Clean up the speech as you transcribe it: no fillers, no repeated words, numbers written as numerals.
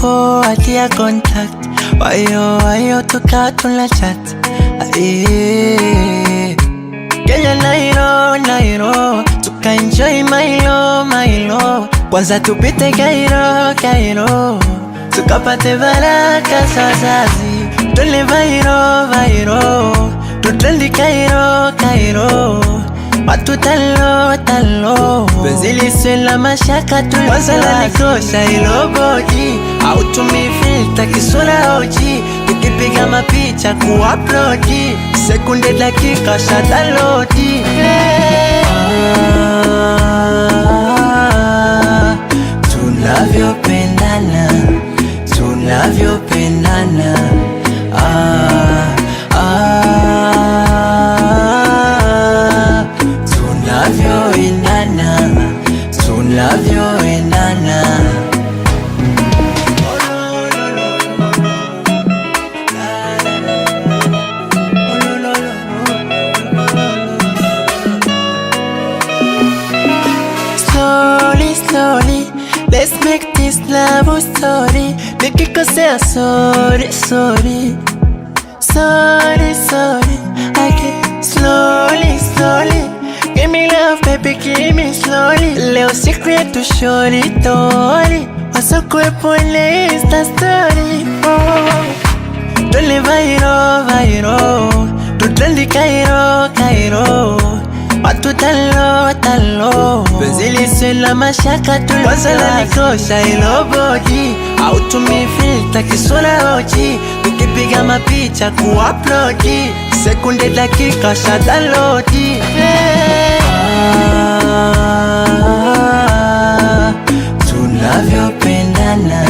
forward ya contact. Wayo tukawa tuna chat. Kenya Nairo tuka enjoy my love. Kwanza tupite Cairo tukapate baraka za wazazi. Tule Vairo tutrendi Cairo watu talo penzi liswe la mashaka tu. Kwanza lanikosha ilo body hautumi filter kisura oji. Tukipiga mapicha kuupload sekunde dakika shadalodi. Tunavyopendana tunavyoendana. Slowly, let's make this love a story. Nikikosea sorry. Okay, slowly. Give me love, baby, give me slowly. Leo secret to shorty tori. Wasokwepo ile Insta story. Tule Vairo tutrendi Cairo watu talo penzi liswe la mashaka tu. Kwanza lanikosha ilo body hautumi filter kisura oji. Tukipiga mapicha kuupload sekunde dakika shadalodi. Tunavyopendana